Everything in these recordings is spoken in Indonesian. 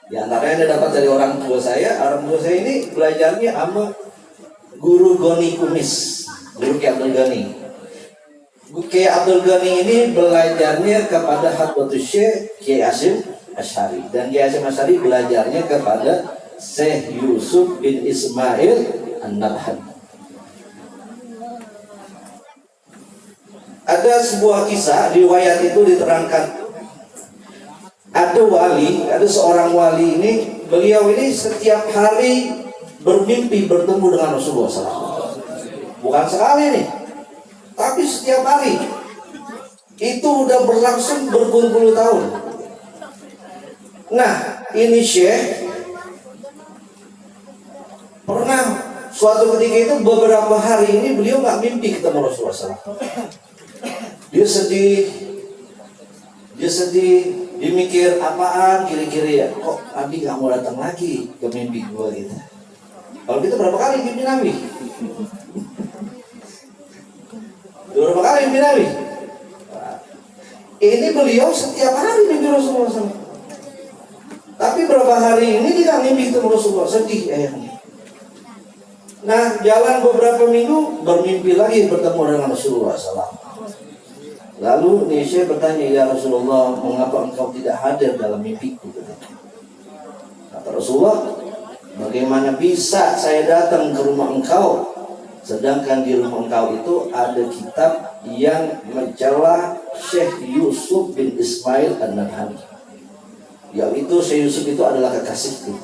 Di antaranya Anda dapat dari orang tua saya. Orang tua saya ini belajarnya sama guru Goni Kumis, guru Kiai Abdul Ghani. Kiai Abdul Ghani ini belajarnya kepada Hadratus Syekh Kiai Hasyim Asy'ari, dan Kiai Hasyim Asy'ari belajarnya kepada Syekh Yusuf bin Ismail An-Nabhani. Ada sebuah kisah, riwayat itu diterangkan. Ada wali, ada seorang wali ini, beliau ini setiap hari bermimpi bertemu dengan Rasulullah SAW. Bukan sekali nih, tapi setiap hari. Itu udah berlangsung berpuluh-puluh tahun. Nah, ini Syekh pernah suatu ketika itu beberapa hari ini beliau nggak mimpi ketemu Rasulullah SAW. Dia sedih, dia mikir apaan kira-kira ya, kok Nabi nggak mau datang lagi ke mimpi gua gitu. Kalau kita berapa kali mimpi Nabi? Berapa kali mimpi Nabi? Ini beliau setiap hari mimpi Rasulullah SAW. Tapi berapa hari ini dia nggak mimpi ketemu Rasulullah, sedih ayahnya. Nah, jalan beberapa minggu bermimpi lagi bertemu dengan Rasulullah SAW. Lalu Syekh bertanya, ya Rasulullah, mengapa engkau tidak hadir dalam mimpiku? Kata Rasulullah, bagaimana bisa saya datang ke rumah engkau, sedangkan di rumah engkau itu ada kitab yang mencela Syekh Yusuf bin Ismail An-Nabhani. Yang itu Syekh Yusuf itu adalah kekasihku.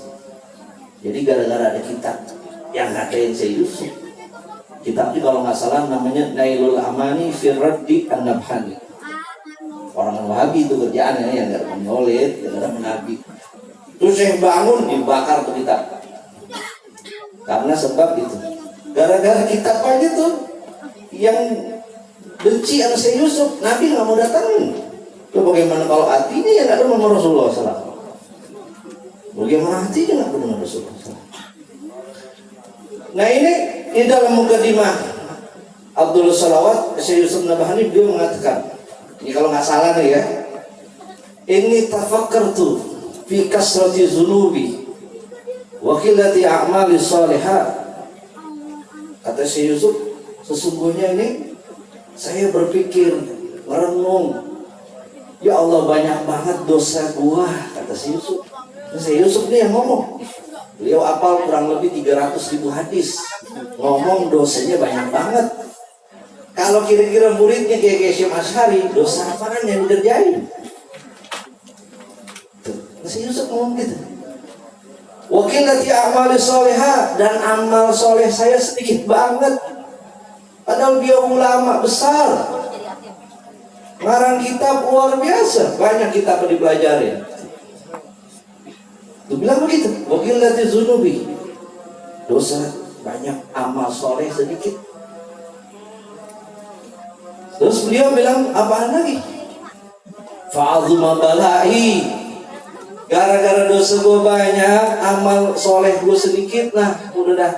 Jadi gara-gara ada kitab yang ngatain Syekh Yusuf. Kitabnya kalau nggak salah namanya Nailul Amani fi Raddi An-Nabhani. Orang Wahabi itu kerjaannya yang nggak menyolid, nggak menabi. Terus Syekh bangun dibakar tuh kitab. Karena sebab itu. Gara-gara kitab aja tuh yang benci sama Syekh Yusuf, Nabi nggak mau datangin. Loh, bagaimana kalau hatinya yang nggak ada Rasulullah SAW? Bagaimana hatinya nggak ada Rasulullah SAW? Nah ini di dalam mukadimah Abdul Salawat, Syekh Yusuf Nabhani beliau mengatakan, ini kalau nggak salah nih ya, ini tafakkartu fi kasrati zunubi wa qillati a'mali shalihah. Kata Syekh Yusuf, sesungguhnya ini saya berpikir, merenung, ya Allah banyak banget dosa gua, kata Syekh Yusuf. Syekh Yusuf nih yang ngomong. Beliau apal kurang lebih 300.000 hadis. Ngomong dosanya banyak banget. Kalau kira-kira muridnya kayak Hasyim Asy'ari, dosa apaan yang dikerjain? Syekh Yusuf ngomong gitu. Wa qillati a'mali shalihah, dan amal soleh saya sedikit banget. Padahal dia ulama besar. Ngarang kitab luar biasa, banyak kitab yang dipelajari. Itu bilang begitu, waqillati zunubi, dosa banyak, amal soleh sedikit. Terus beliau bilang apaan lagi? Fa'azuma bala'i, gara-gara dosa gue banyak, amal soleh gue sedikit, nah udah dah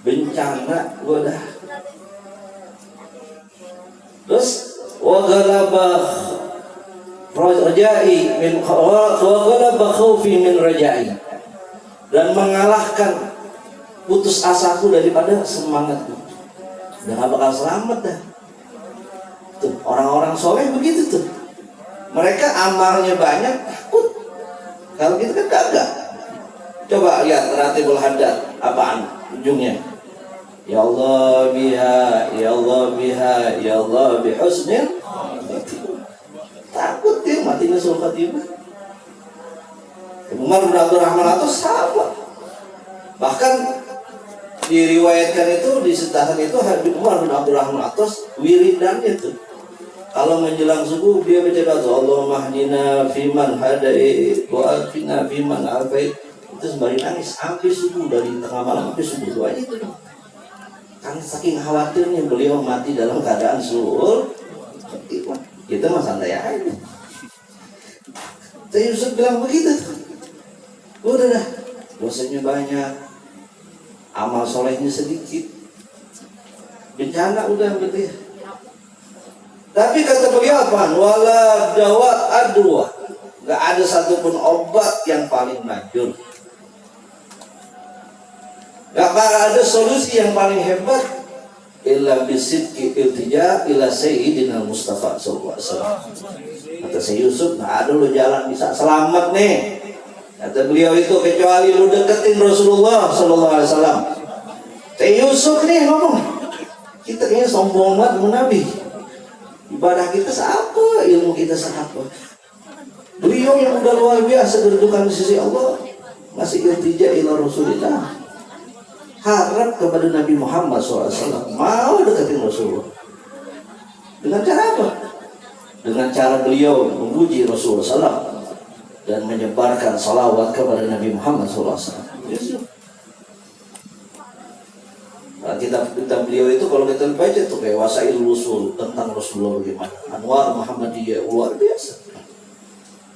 bencana gue dah. Terus wa ghalabah rajai min ghalaba khaufi min rajai, dan mengalahkan putus asaku daripada semangatku. Udah gak bakal selamat dah. Tuh, orang-orang soleh begitu tuh. Mereka amalnya banyak, takut. Kalau kita kan kagak. Coba lihat Ratibul Haddad, apaan ujungnya? Ya Allah biha, ya Allah biha, ya Allah bihusnil. Takut dia matinya sul khatimah. Umar bin Abdul Rahman Athas sama. Bahkan diriwayatkan itu di setahan itu Habib Umar bin Abdul Rahman Athas wiridannya itu. Kalau menjelang subuh dia baca doa Allahumma hdina fiman hadait wa afina fiman afait. Itu sembari nangis sampai subuh, dari tengah malam sampai subuh doa itu. Kan saking khawatirnya beliau mati dalam keadaan sul khatimah. Kita mah santai aja. Syekh Yusuf bilang begitu. Udah dah, dosanya banyak, amal solehnya sedikit, bencana udah berarti. Tapi kata beliau apa? Wala dawat adwa, Gak ada satupun obat yang paling manjur. Gak ada solusi yang paling hebat illa bisidqi iltija ila sayyidina Mustafa sallallahu alaihi wasallam. Kata Syekh Yusuf, gak ada lu jalan bisa selamat nih. Kata beliau itu kecuali lu deketin Rasulullah sallallahu alaihi wasallam. Syekh Yusuf nih ngomong, kita kayaknya sombong banget sama Nabi. Ibadah kita seapa, ilmu kita seapa. Beliau yang udah luar biasa kedudukan di sisi Allah masih iltija ila Rasulillah. Harap kepada Nabi Muhammad SAW, mau deketin Rasulullah. Dengan cara apa? Dengan cara beliau memuji Rasulullah SAW dan menyebarkan salawat kepada Nabi Muhammad SAW. Nah, kitab beliau itu kalau kita baca tuh kayak Wasail Usul tentang Rasulullah bagaimana, Anwar Muhammadiyah, luar biasa.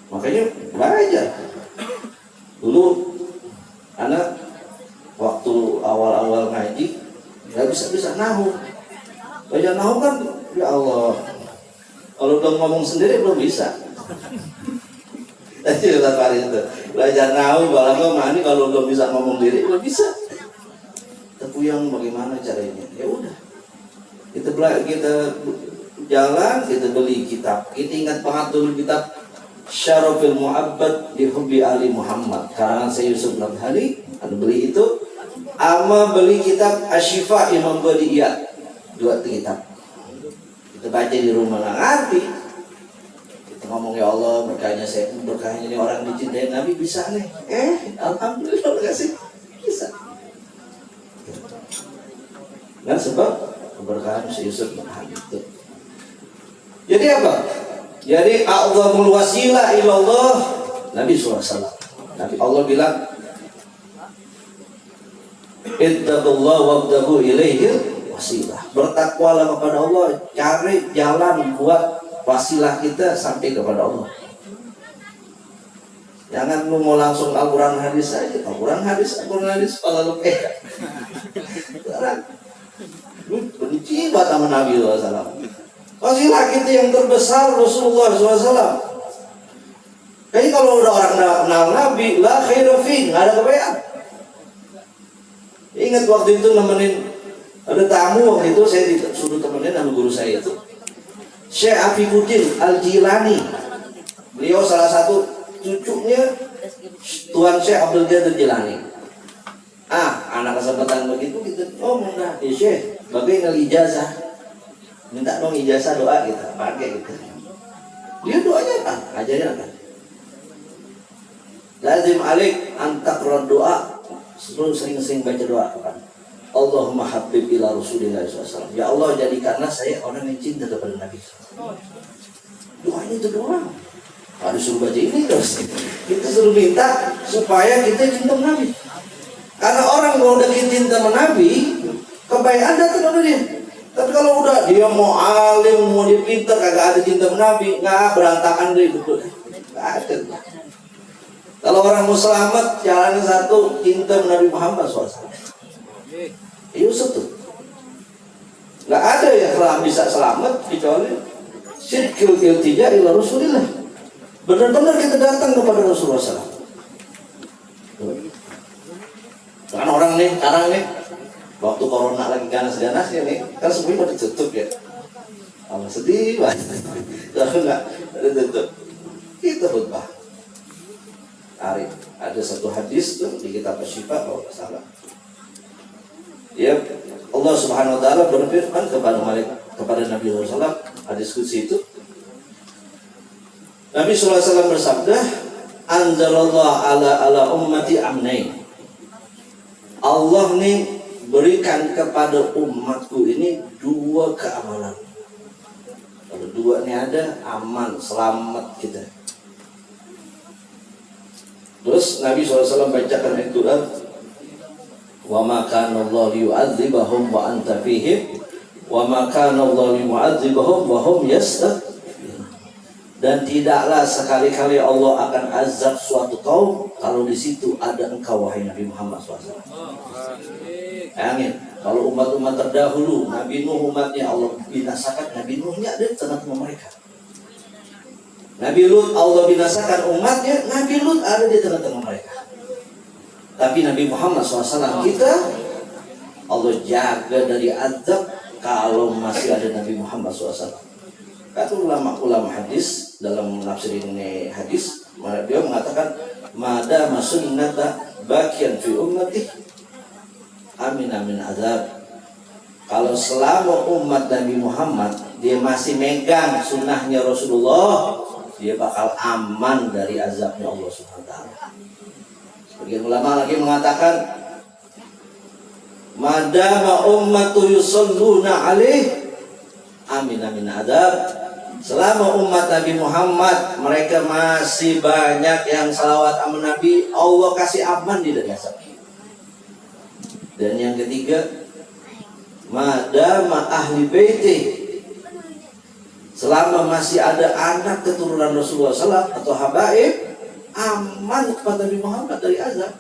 Makanya belajar. Dulu anak waktu awal-awal ngaji nggak bisa nahu. Baca nahu kan, ya Allah, kalau belum ngomong sendiri belum bisa. Tadi Ustaz Farid itu belajar nahu mani kalau belum bisa ngomong sendiri belum bisa. Terpuyang bagaimana caranya? Ya udah, kita jalan, kita beli kitab. Kita ingat banget dulu kitab Syarafil Mu'abbad di Hubbi Ali Muhammad karangan Syekh Yusuf Nabhani. Anu beli itu ama beli kitab Asyifa Imam Badiyat, dua kitab. Kita baca di rumah nggak ngerti. Kita ngomong ya Allah berkahnya ini orang dicintai Nabi bisa nih. Alhamdulillah kasih bisa. Nah sebab keberkahan Syekh Yusuf Nabhani itu. Jadi apa? Jadi a'zamul wasilah ilallah Nabi SAW. Nabi Allah bilang ittaqullah wabtaghu ilaihi wasilah. Bertakwalah kepada Allah, cari jalan buat wasilah kita sampai kepada Allah. Jangan lu mau langsung Al-Quran hadis saja. Al-Quran hadis kalau lu lu benci banget sama Nabi SAW. Wasilah kita yang terbesar Rasulullah SAW. Kayaknya kalau udah orang kenal Nabi, la khairu fi, nggak ada kebaikan. Ingat waktu itu nemenin ada tamu waktu itu saya disuruh temenin sama guru saya itu Syekh Afifuddin Al-Jilani. Beliau salah satu cucunya Tuan Syekh Abdul Qadir Jilani. Anak kesempatan begitu kita ngomong dah, ya Syekh, bagaimana ijazah? Minta dong ijazah doa kita pakai gitu. Dia doanya apa? Ajarnya apa? Lazim alik antakron doa. Sering-sering baca doa kan. Allahumma habib ila Rasulillah SAW. Ya Allah jadikanlah saya orang yang cinta kepada Nabi. Doanya itu doang. Harus suruh baca ini terus. Kita suruh minta supaya kita cinta Nabi. Karena orang kalau udah cinta sama Nabi, kebaikan datang kepada dia. Tapi kalau udah dia mau alim, mau dia pintar, kagak ada cinta Nabi, nggak berantakan deh itu. Nggak ada. Kalau orang mau selamat, jalannya satu, cinta Nabi Muhammad SAW. Yusuf tuh. Nggak ada yang bisa selamat kecuali syirkil iltija ila Rasulillah. Benar-benar kita datang kepada Rasulullah SAW. Kan orang nih, sekarang nih, waktu corona lagi ganas-ganasnya nih, kan semuanya pada tutup ya. Amat sedih banget. Kalau nggak ada tutup, kita khutbah. Ada satu hadis tuh di kitab Asyifa kalau nggak salah. Ya Allah Subhanahu Wa Taala berfirman kepada Nabi SAW hadis qudsi itu. Nabi SAW bersabda, Anzalallah ala ummati amnain. Allah nih berikan kepada umatku ini dua keamanan. Kalau dua ini ada, aman, selamat kita. Terus Nabi SAW bacakan ayat Quran, wa ma kana Allah yu'adzibahum wa anta fihim wa ma kana Allah yu'adzibahum wa hum yastaghfirun. Dan tidaklah sekali-kali Allah akan azab suatu kaum kalau di situ ada engkau wahai Nabi Muhammad SAW. Angin. Kalau umat-umat terdahulu, Nabi Nuh umatnya Allah binasakan, Nabi Nuhnya ada di tengah-tengah mereka. Nabi Lut Allah binasakan umatnya, Nabi Lut ada di tengah-tengah mereka. Tapi Nabi Muhammad SAW kita Allah jaga dari azab kalau masih ada Nabi Muhammad SAW. Kata ulama hadis dalam menafsir ini hadis, dia mengatakan mada masunnata bakian fi ummati amin amin azab. Kalau selama umat Nabi Muhammad dia masih megang sunnahnya Rasulullah, dia bakal aman dari azabnya Allah Subhanahu wa taala. Sebagian ulama lagi mengatakan madama ummatu yusalluna alaih amin amin adab. Selama umat Nabi Muhammad mereka masih banyak yang salawat sama Nabi, Allah kasih aman di dari azab. Dan yang ketiga, madama ahli baiti, selama masih ada anak keturunan Rasulullah SAW atau habaib, aman kepada Nabi Muhammad dari azab.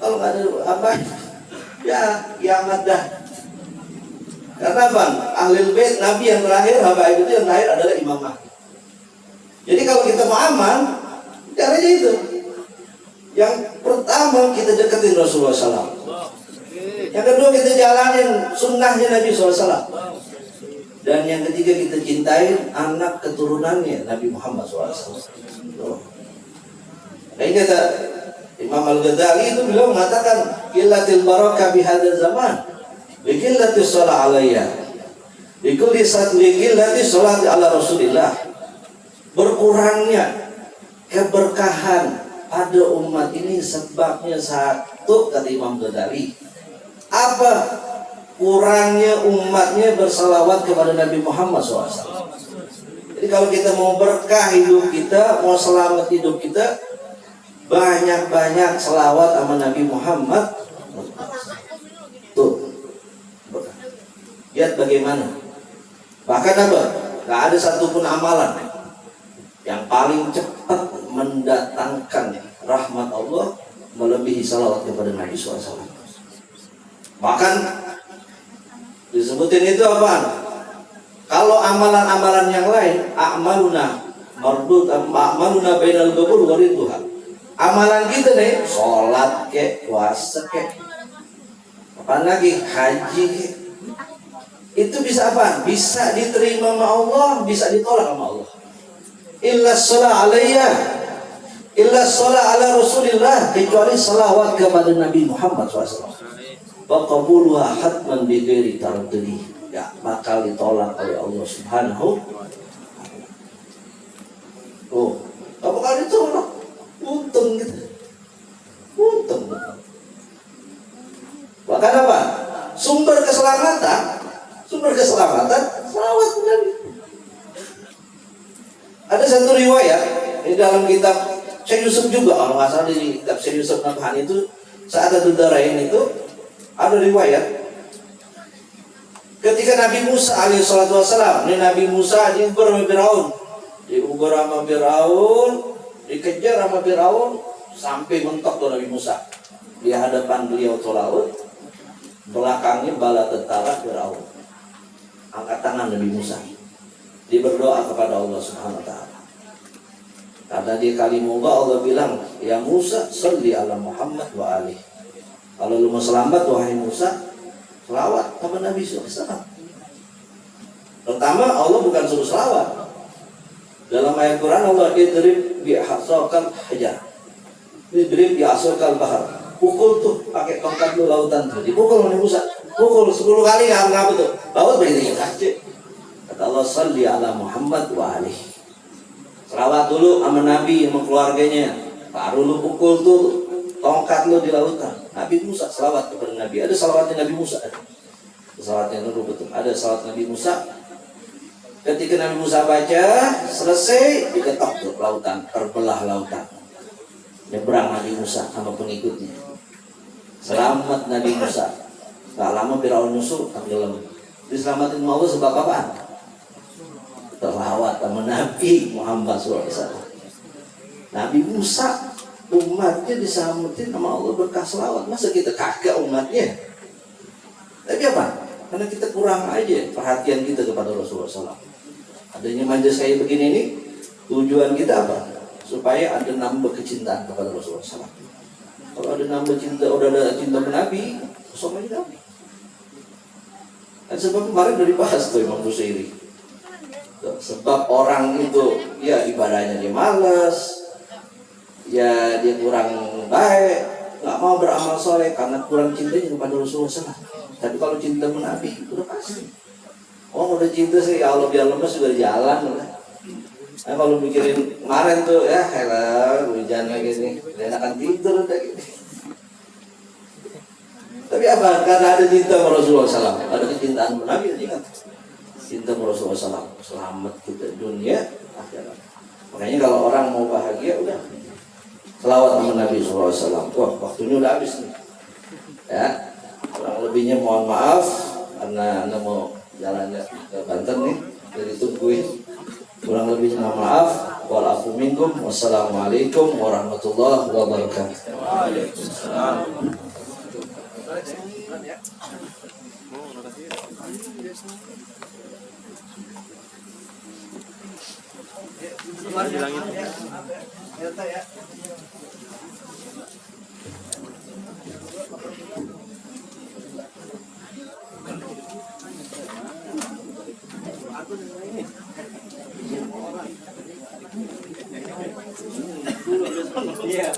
Kalau nggak ada habaib, ya kiamat dah. Karena bang, ahli bait Nabi yang terakhir, habaib itu yang terakhir adalah Imam Mahdi. Jadi kalau kita mau aman, caranya itu. Yang pertama kita deketin Rasulullah SAW. Yang kedua kita jalanin sunnahnya Nabi SAW. Dan yang ketiga kita cintai anak keturunannya Nabi Muhammad SAW. Ini kata Imam Al-Ghazali itu beliau mengatakan qillatil barakah bihadzal zaman bi qillati shalah alayya bi kulli qillati shalat ala Rasulillah. Berkurangnya keberkahan pada umat ini sebabnya satu, kata Imam Ghazali, apa? Kurangnya umatnya bersalawat kepada Nabi Muhammad SAW. Jadi kalau kita mau berkah hidup kita, mau selamat hidup kita, banyak-banyak salawat sama Nabi Muhammad. Tuh, lihat bagaimana. Bahkan apa? Gak ada satupun amalan yang paling cepat mendatangkan rahmat Allah melebihi salawat kepada Nabi SAW. Bahkan disebutin itu apaan? Kalau amalan-amalan yang lain, a'maluna mardud, a'maluna bainal qabul waridduha. Amalan kita nih, sholat kek, puasa kek, apaan lagi, haji kek, itu bisa apa? Bisa diterima sama Allah, bisa ditolak sama Allah. Illa sholat alayya, illa sholat ala Rasulillah, kecuali salawat kepada Nabi Muhammad SAW. Waqabuluha hatman bighairi taraddudi, ya bakal ditolak oleh Allah Subhanahu. Oh, apa bakal ditolak? Untung gitu. Untung. Bahkan apa? Sumber keselamatan salawat Nabi. Ada satu riwayat di dalam kitab Syekh Yusuf juga, kalau nggak salah di kitab Syekh Yusuf Nabhani itu saat ada Darain itu ada riwayat ketika Nabi Musa alaihissalatu wassalam, ini Nabi Musa diuber sama Firaun, dikejar sama Firaun sampai mentok tuh Nabi Musa di hadapan beliau tuh laut, belakangnya bala tentara Firaun. Angkat tangan Nabi Musa, dia berdoa kepada Allah Subhanahu wa taala. Karena dia kalimullah, Allah bilang, ya Musa sholli ala Muhammad wa alihi. Kalau lu mau selamat wahai Musa, selawat sama Nabi SAW. Pertama, Allah bukan suruh selawat. Dalam ayat Quran Allah idrib bi'asakal hajar, idrib bi'asakal bahar. Pukul tuh pakai tongkat lu lautan tuh. Dipukul oleh Musa. Pukul 10 kali ngapa tuh? Laut berhenti aja. Kata Allah sholli ala Muhammad wa alihi. Selawat dulu sama Nabi sama keluarganya. Baru lu pukul tuh tongkat lu di lautan. Nabi Musa selawat kepada Nabi. Ada salawatnya Nabi Musa. Ada salawatnya Nabi betul. Ada salawat Nabi Musa. Ketika Nabi Musa baca selesai, diketok tuh lautan, terbelah lautan. Nyebrang Nabi Musa sama pengikutnya. Selamat Nabi Musa. Gak lama Firaun nyusul tenggelam. Diselamatin Allah sebab apaan? Terlawat sama Nabi Muhammad SAW. Nabi Musa umatnya diselamatin sama Allah berkah selawat. Masa kita kagak umatnya? Tapi apa? Karena kita kurang aja perhatian kita kepada Rasulullah SAW. Adanya majelis kayak begini nih, Tujuan kita apa? Supaya ada nambah kecintaan kepada Rasulullah SAW. Kalau ada nambah cinta, udah ada cinta Nabi, sama aja Nabi. Dan sebab kemarin udah dibahas tuh Imam Busairi. Sebab orang itu ya ibadahnya dia malas, ya dia kurang baik, nggak mau beramal soleh karena kurang cintanya kepada Rasulullah SAW. Tapi kalau cinta Nabi udah pasti. Oh udah cinta sih, ya Allah biar lemes juga jalan lah. Nah, kalau mikirin kemarin tuh ya, hello, hujan lagi nih, enakan tidur udah gitu. Tapi apa? Karena ada cinta sama Rasulullah SAW, ada kecintaan Nabi, ingat. Cinta sama Rasulullah SAW, selamat kita dunia, akhirat. Makanya kalau orang mau bahagia, udah selawat sama Nabi SAW. Wah, waktunya udah habis nih. Ya, kurang lebihnya mohon maaf, karena Anda mau jalan ke Banten nih, jadi tungguin. Kurang lebihnya mohon maaf. Walafu minkum. Wassalamualaikum warahmatullahi wabarakatuh. Waalaikumsalam. Iya.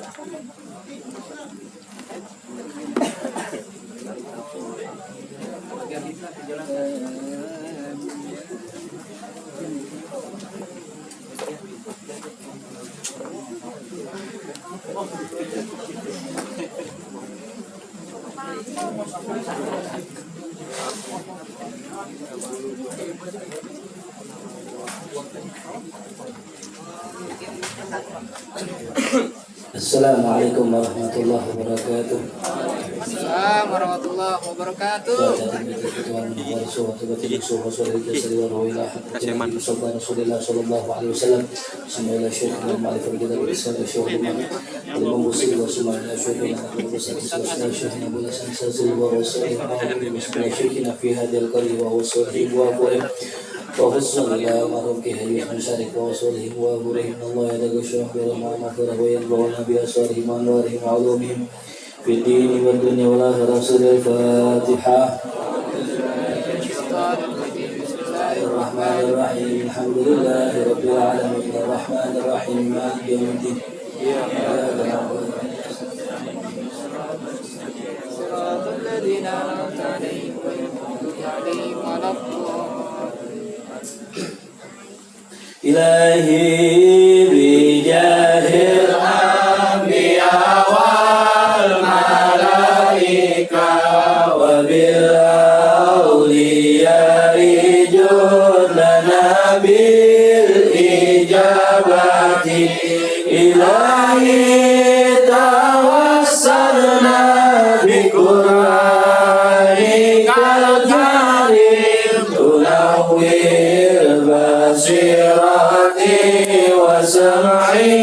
Assalamualaikum warahmatullahi wabarakatuh. Assalamualaikum warahmatullahi wabarakatuh. وفصل إلى مرمك هديث من شارك وصولهم وأمورهم الله يدق الشرف برمى مغفرة وينبغون بأسرارهم وأنوارهم وعلومهم في الدين والدنيا والآخرة. سورة الفاتحة. الرحمن الرحيم الحمد لله رب العالمين الرحمن الرحيم مالك يوم الدين إياك نعبد صراط الذين أنعمت عليهم غير المغضوب عليهم ولا الضالين. إلهي بجاه الأنبياء والملائكة وبالأولياء جد لنا بالإجابة. إلهي توسلنا بقرآنك الكريم تنور بصيرتي وسمعي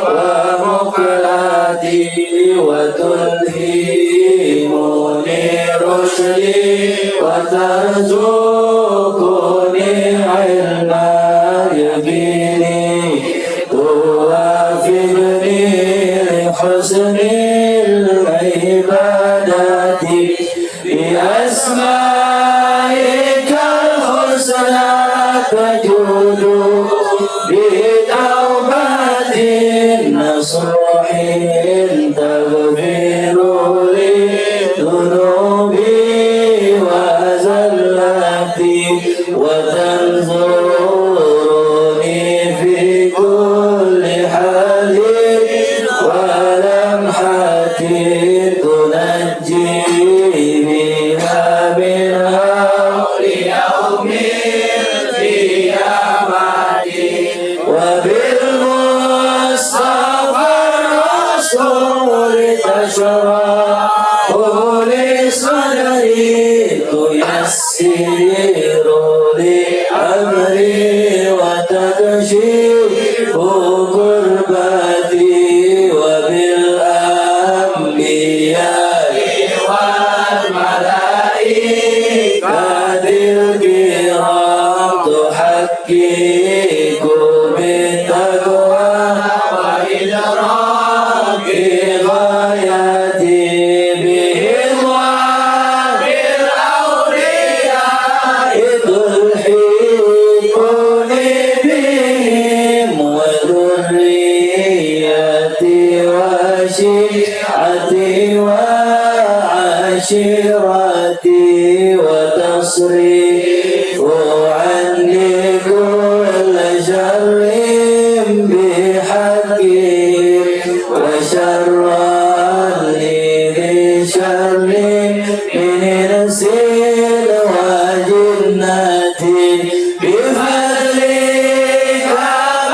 ومقلتي وتلهمني رشدي وترزقني علما يقيني توافقني لحسن العبادة بأسمائك الحسنى تجود بتوبة نصوح تغفر لي ذنوبي وزلتي وتنظرني في كل حال ولمحة تنجي بها من هول يوم وبالمصطفى الرسول تشرح لصدري تيسر لي أمري وتكشف كربتي وبالأنبياء والملائكة الكرام تحقق بالتوبة يأتي بهم وفي الأولياء تلحقني بهم وذريتي وشيعتي وعشيرتي وتصريف عني كل شر بحقي وشر لذي شر من إنس وجنة بفضلك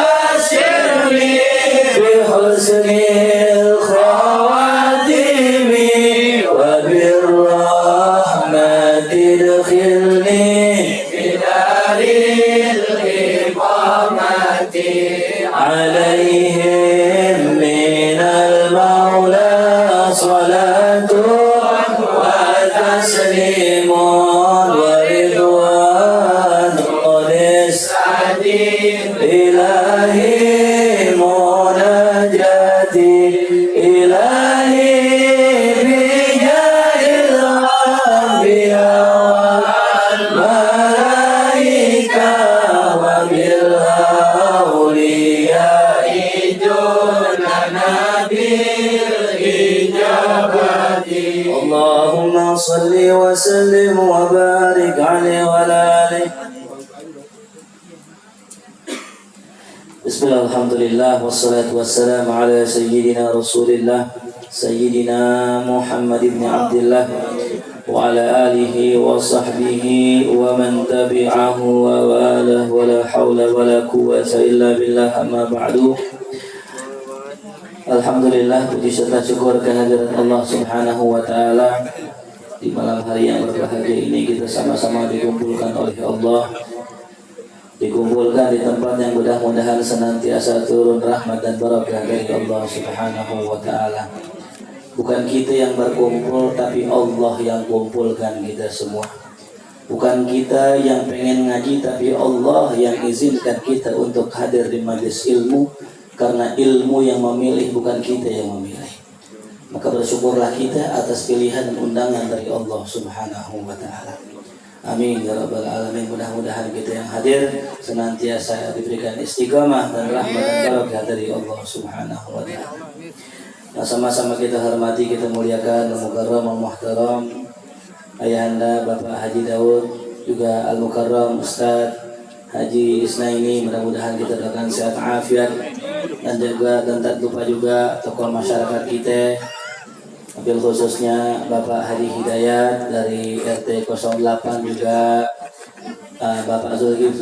بشرني بحسن الخواتم وبالرحمة ادخلني بدار الإقامة عليهم من المولى صلاة وتسليم ورضوان ونستعين إلهي مناجاتي إلهي بجاه الأنبياء والملائكة وبالأولياء جلنا بالإجابة اللهم صل وسلم وبارك عليه وعلى آله. Bismillah, alhamdulillah, wassalatu wassalamu ala sayyidina rasulillah sayyidina Muhammad ibn Abdillah wa ala alihi wa sahbihi wa man tabi'ahu wa walah wa la hawla wa la quwwata illa billah, amma ba'du. Alhamdulillah, puji serta syukur kehadirat Allah subhanahu wa ta'ala. Di malam hari yang berbahagia ini kita sama-sama dikumpulkan oleh Allah, dikumpulkan di tempat yang mudah-mudahan senantiasa turun rahmat dan barakah dari Allah subhanahu wa ta'ala. Bukan kita yang berkumpul, tapi Allah yang kumpulkan kita semua. Bukan kita yang pengen ngaji, tapi Allah yang izinkan kita untuk hadir di majelis ilmu. Karena ilmu yang memilih, bukan kita yang memilih. Maka bersyukurlah kita atas pilihan dan undangan dari Allah subhanahu wa ta'ala. Amin ya rabbal alamin. Mudah-mudahan kita yang hadir senantiasa diberikan istiqamah dan rahmat dan barakah dari Allah subhanahu wa ta'ala. Nah, sama-sama kita hormati, kita muliakan al-mukarram al-muhtaram Ayahanda Bapak Haji Daud, juga al-mukarram Ustaz Haji Isnaini. Mudah-mudahan kita doakan sehat afiat, dan tak lupa juga tokoh masyarakat kita, wabil khususnya Bapak Haji Hidayat dari RT 08, juga Bapak Zulkifli